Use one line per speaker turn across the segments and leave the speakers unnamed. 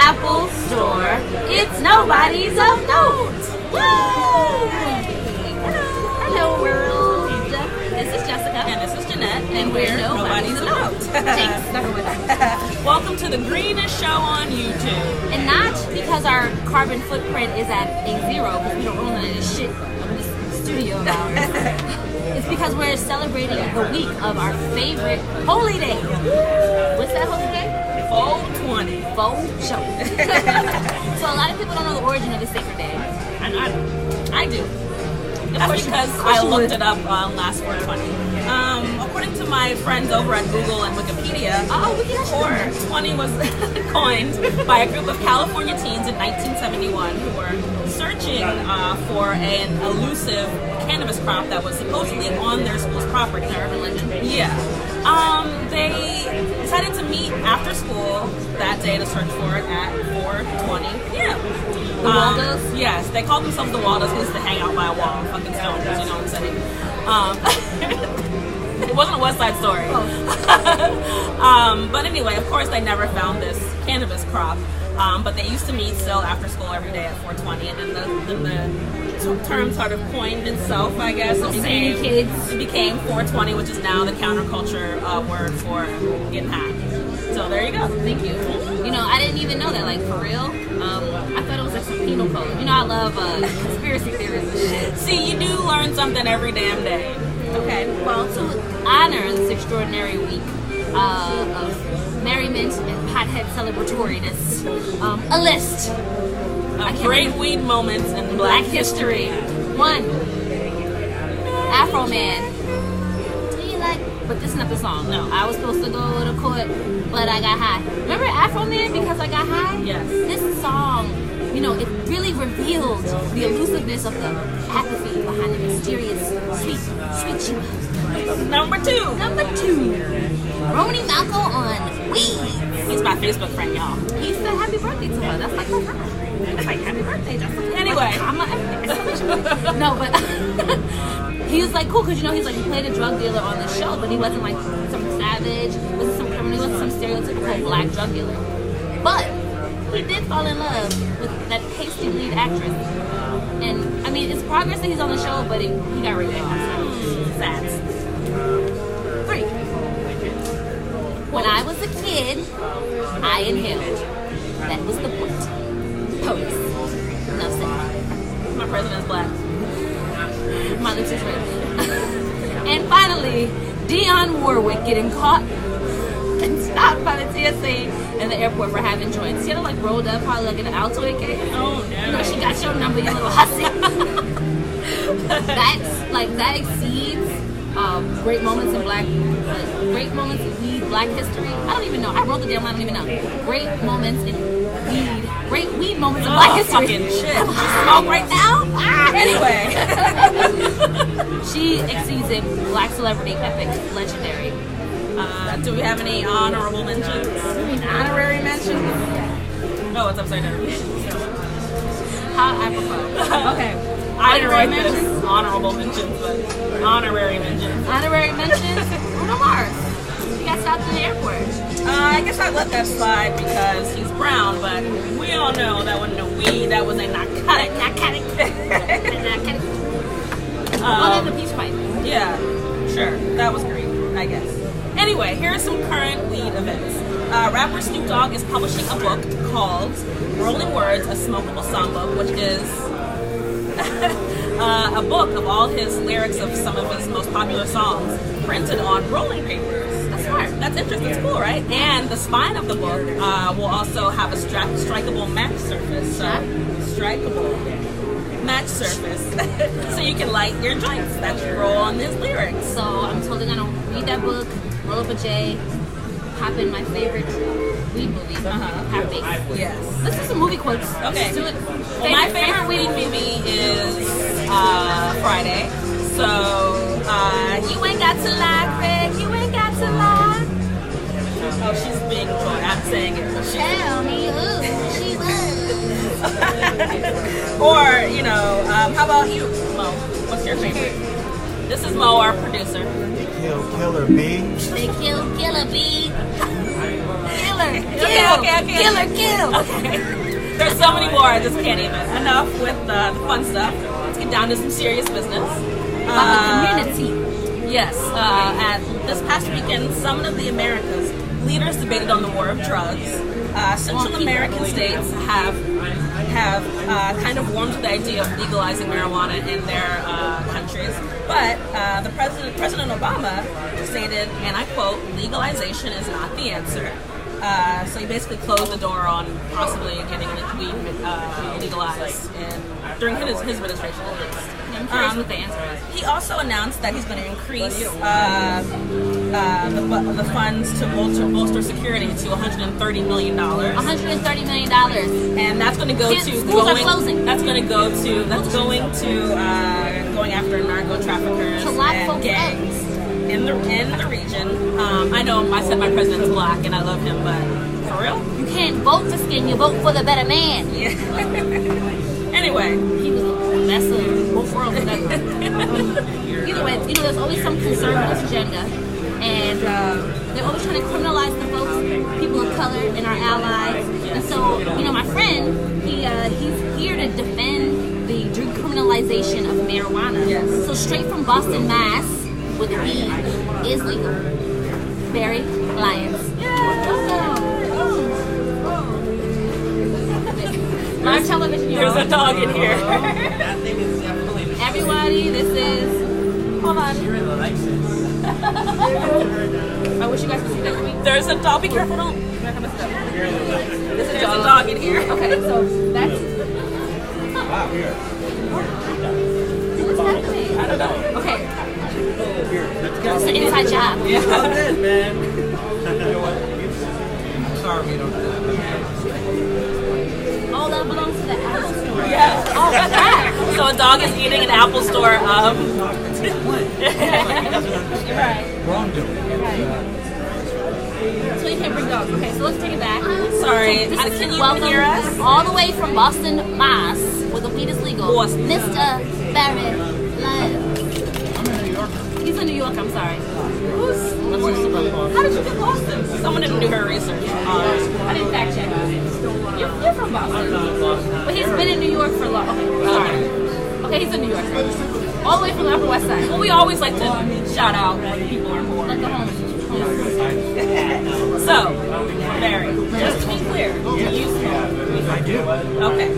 Apple Store. It's Nobodies of Note. Woo! Hello, world. This is Jessica.
And this is Jeanette.
And we're
Nobodies of Note.
Thanks.
Welcome to the greenest show on YouTube.
And not because our carbon footprint is at a zero, because we don't own none of this shit in this studio of ours. It's because we're celebrating the week of our favorite holy day. What's that holy day?
420.
Show. So a lot of people don't know the origin of this sacred day.
I do. That's because I looked it up last 420. According to my friends over at Google and Wikipedia, 420 was coined by a group of California teens in 1971 who were searching for an elusive cannabis crop that was supposedly on their school's property.
Urban legend.
Yeah. They decided to meet after school that day to search for it at 4:20 p.m.
The Waldos?
Yes, they called themselves the Waldos because they hang out by a wall, fucking stoners, you know what I'm saying? It wasn't a West Side Story. But anyway, of course, they never found this cannabis crop. But they used to meet still after school every day at 4:20, and then the term sort of coined itself, I guess. It became 420, which is now the counterculture word for getting high. So there you go.
Thank you. You know, I didn't even know that, like, for real. I thought it was like some penal code. You know, I love conspiracy theories and shit.
See, you do learn something every damn day.
Okay. Well, to honor this extraordinary week of merriment and pothead celebratoriness, a list
of great weed moments in Black history.
1. Afro Man. But this is not the song. No, I was supposed to go to court, but I got high. Remember Afro Man, Because I Got High?
Yes.
This song, you know, it really revealed the elusiveness of the apathy behind the mysterious sweet chew.
Number 2.
Roni Malco on weed.
He's my Facebook friend, y'all.
He said happy birthday to her. That's like my friend. It's like happy birthday, Jessica.
Anyway.
No, but he was like cool because, you know, he's like, he played a drug dealer on the show, but he wasn't like some savage, wasn't some criminal, he wasn't some stereotypical black drug dealer. But he did fall in love with that pasty lead actress. And I mean, it's progress that he's on the show, but he got raped off. So sad. 3. When I was a kid, I inhaled. That was the point. Police. Enough said.
My president's black.
My lips is red. And finally, Dionne Warwick getting caught and stopped by the TSA in the airport for having joints. She had like rolled up, probably like in an Altoid case.
Oh no!
You know, she got your number, you little hussy. That exceeds great moments in Black history. I don't even know. I wrote the damn line. I don't even know. Great moments in weed moments in Black history.
Fucking shit. Smoke right now? Anyway.
She exceeds it. Black celebrity, epic, legendary.
Do we have any honorable mentions?
You mean honorary mentions?
No, it's upside down.
How apropos. Okay.
Honorary mentions? Honorable mentions, but honorary mentions.
Honorary mentions? Bruno Mars. He got stopped in the airport.
I guess I let that slide because he's brown, but we all know that wasn't a weed, that was a narcotic.
Other than the peace pipe.
Yeah, sure. That was great, I guess. Anyway, here are some current weed events. Rapper Snoop Dogg is publishing a book called Rolling Words, a Smokable Songbook, which is a book of all his lyrics of some of his most popular songs printed on rolling papers. That's smart. That's interesting. It's cool, right? And the spine of the book will also have a strikeable match surface. So, strikeable match surface. So you can light your joints that you roll on his lyrics.
So I'm totally gonna read that book, roll up a J, pop in my favorite weed movie, Half Baked.
Yes.
Let's do some movie quotes.
Okay.
Let's do it.
Well, my favorite weed movie is Friday. So,
you ain't got to lie, Craig. You ain't got to lie.
Oh, she's being joy. I'm saying it. But
Tell me who she was.
Or, you know, how about you, Mo? What's your favorite? This is Mo, our producer.
Kill Killer B.
They kill Killer B. Killer.
Yeah,
Kill.
Okay. There's so many more, I just can't even. Enough with the fun stuff. Let's get down to some serious business.
About the community.
Yes. At this past weekend, Summit of the Americas, leaders debated on the war of drugs. Central American states have kind of warmed to the idea of legalizing marijuana in their countries, but the President Obama stated, and I quote, "Legalization is not the answer." So he basically closed the door on possibly getting weed legalized during his administration, at least.
I'm curious what the answer is.
He also announced that he's going to increase the funds to bolster security to $130 million.
$130 million.
And that's going to go
schools are closing.
That's going to going after narco traffickers and gangs in the region. I know I said my president's black and I love him, but for real,
you can't vote for skin. You vote for the better man.
Yeah. Anyway,
that's both worlds. Either way, there's always some conservative agenda, and they're always trying to criminalize the folks, people of color, and our allies. And so, my friend, he's here to defend the decriminalization of marijuana.
Yes.
So straight from Boston, Mass, where the weed is legal. Barry Lyons. Live television.
There's a dog in here.
Everybody, this is. Hold on. I wish you guys could see that.
There's a dog. Be careful, don't. There's a dog in here.
Okay, so that's. What's happening?
I don't know.
Okay. It's an inside job.
Yeah, I'm good, man. I'm sorry we don't do that.
Oh, that belongs to the Apple store.
Yeah.
Oh, what's that?
So a dog is eating an Apple Store.
You're
right.
Wrongdoing.
So you can't bring dogs. Okay, so let's take it back.
Sorry.
So
Can you
welcome
hear us?
all the way from Boston, Mass, where the weed is legal.
Boston.
Mr. Barry Lyons.
I'm in New York.
He's in New York, I'm sorry.
How did you get Boston? Someone didn't do her research.
I didn't fact check. You're from Boston. But he's been in New York for long. Okay, sorry. Okay, he's in New York. All the way from the Upper West Side.
Well, we always like to shout out when people are born.
Like the homeless.
So, Barry, just to be clear, do you smoke?
I do.
Okay.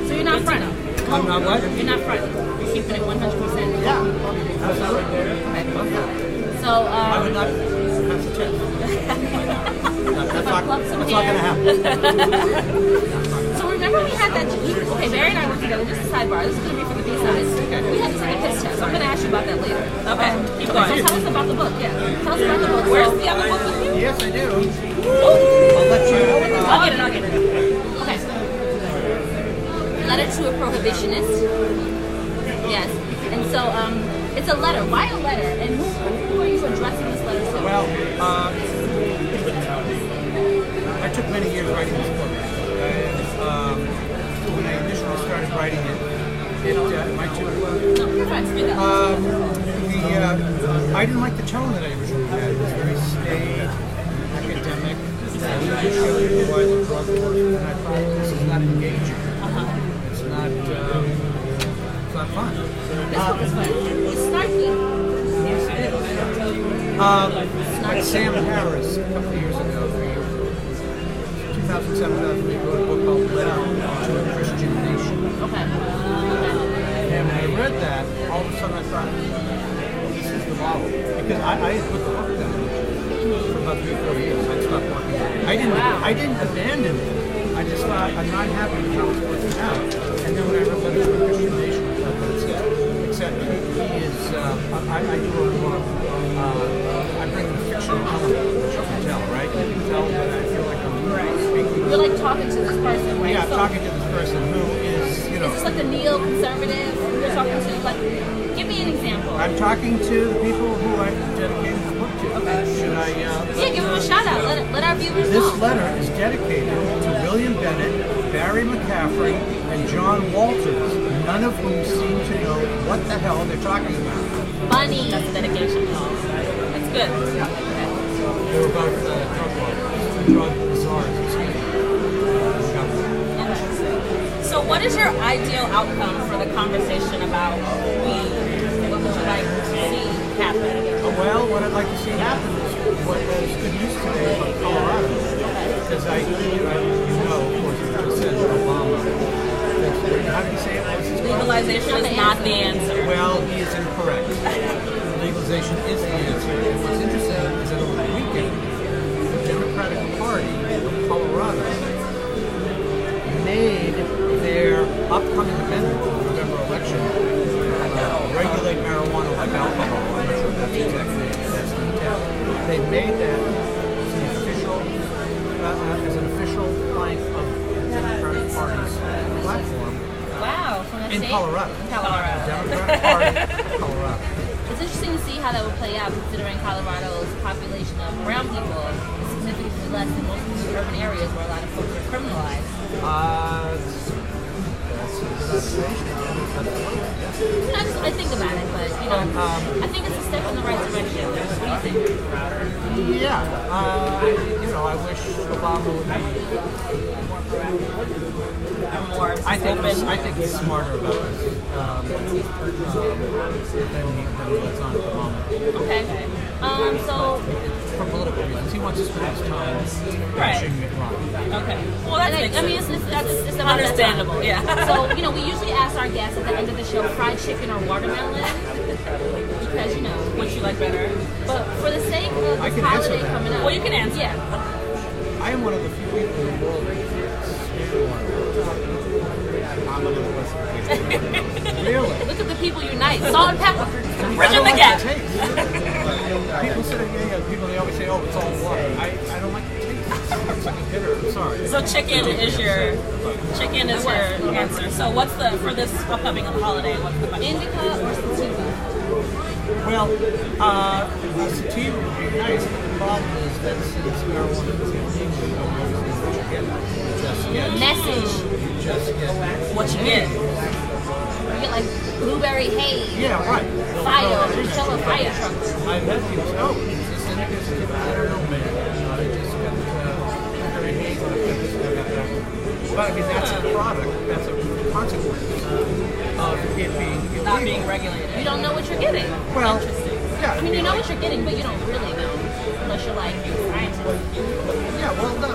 So you're not front.
I'm not what?
You're not front. You're keeping it 100%.
Yeah. Absolutely.
So,
I would not pass the test. That's not going to happen.
So remember we had that. Okay, Barry and I worked together. Just a sidebar. This is going to be for the B-sides. We had to take a piss test. I'm going to ask you about that later.
Okay, keep going.
So tell us about the book. Yeah, tell us about the book.
Where's the other book with you?
Yes, I do. I'll let you.
I'll get it.
Okay. Letter to a Prohibitionist. Yes. And so, it's a letter. Why a letter? And who are you addressing this letter to?
Well, I took many years writing this book. When I initially started writing it my two. I didn't like the tone that I originally had. It was very staid, academic. I wanted to show you why the drug works, and I thought this is not engaging. It's not fun.
This book is fun. It's snarky.
Sam Harris, a couple of years ago, 2007, he wrote a book called Letter to a Christian Nation.
Okay.
And when I read that, all of a sudden I thought, this is the model. Because I had put the book down for about 3 or 4 years. I stopped working on it. I didn't abandon it. I just thought, I'm not happy with how it's working out. And then when I read Letter to a Christian Nation, I thought, that's it. Except he is, I do a more, I bring the fictional element, which you can tell, right? You can tell that I feel like I'm speaking.
You're like talking to this person, right?
Yeah,
so,
talking to this person who is,
Is this like a neo-conservative you're talking to? Like, give me an example.
I'm talking to the people who I dedicated the book to.
Okay.
Should I,
Yeah, give them a shout out. Let our viewers
This
know.
letter is dedicated to William Bennett, Barry McCaffrey, and John Walters, none of whom seem to know what the hell they're talking about.
Funny.
That's dedication, y'all. That's good.
They were both drug czars.
What is your ideal outcome for the conversation about weed? What would you like to see happen?
Well, what I'd like to see happen is what is good news today about Colorado. Because of course, you just said Obama. How do you say it?
Legalization is not the answer.
Well, he is incorrect. Legalization is the answer. And what's interesting is that over the weekend, the Democratic Party of Colorado made their upcoming amendment to the November election regulate marijuana like alcohol. I'm not sure if that's exactly that's the intent. They made that as an official plank of the Democratic Party's platform.
Wow, from the
In
state?
Colorado.
Colorado.
Democratic Party of Colorado.
It's interesting to see how that would play out, considering Colorado's population of brown people is significantly less than most of the urban areas where a lot of folks are criminalized.
That's a good observation.
I think about it, but I think it's a step in the right direction. What do you think?
Yeah, I wish Obama would be
More
I think he's smarter about this than what's on at the moment.
Okay. So
For political reasons, he wants to spend his time pushing Mitt Romney.
Okay. Well, that's understandable. Yeah.
So we usually ask our guests at the end of the show, fried chicken or watermelon, because
Which you like better?
But for the sake of
I
this
can answer
holiday
that.
coming up,
Well, you can answer.
Yeah.
I am one of the few people in the world that can't stand watermelon. Really?
Look at the people unite. Salt and pepper.
Bridge
I don't
the
like
gap.
the taste. People say, people they always say, oh, it's all water. I don't like the taste. It's like a bitter. I'm sorry.
So chicken is your answer. So what's for this upcoming holiday? What's the question?
Indica or sativa?
Well, the sativa would be nice, but the problem is that since marijuana is illegal, you don't always know what you get. You just get
Message.
You just get
What you get?
You get like blueberry haze.
Yeah, right.
Fire. You show a fire truck.
I've had people say, oh, it's this indica sativa. I don't know, man. I just got blueberry haze and I got this, I got that. But I mean, that's a product. That's a consequence of it being illegal.
Not being regulated.
You don't know what you're getting.
Well,
Interesting.
yeah.
I mean, you know what you're getting, but you don't really know unless you're like a scientist.
Yeah, well, no, the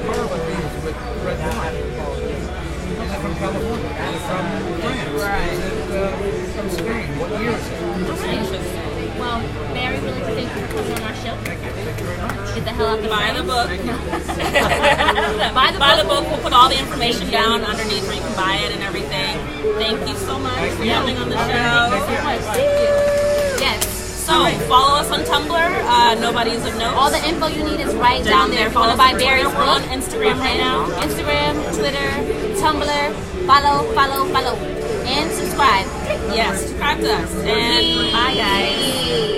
Parliament is with red wine. Is it from California? Is it from France?
Right.
Is it from Spain? What year is it?
Interesting.
Well, Mary, we'd like to thank you for coming on our show.
Thank you very much.
Get the hell out the
Buy the
frame.
book. Buy the book. We'll put all the information down underneath where you can buy it and everything. Thank you so much for coming on the show.
Thank you so much. Thank you. Yes.
So follow us on Tumblr, Nobodies of Notes.
All the info you need is right down there. If you want to buy Barry's
We're on
book,
Instagram right now.
Instagram, Twitter, Tumblr. Follow, and subscribe.
Yes, subscribe to us. And bye, guys.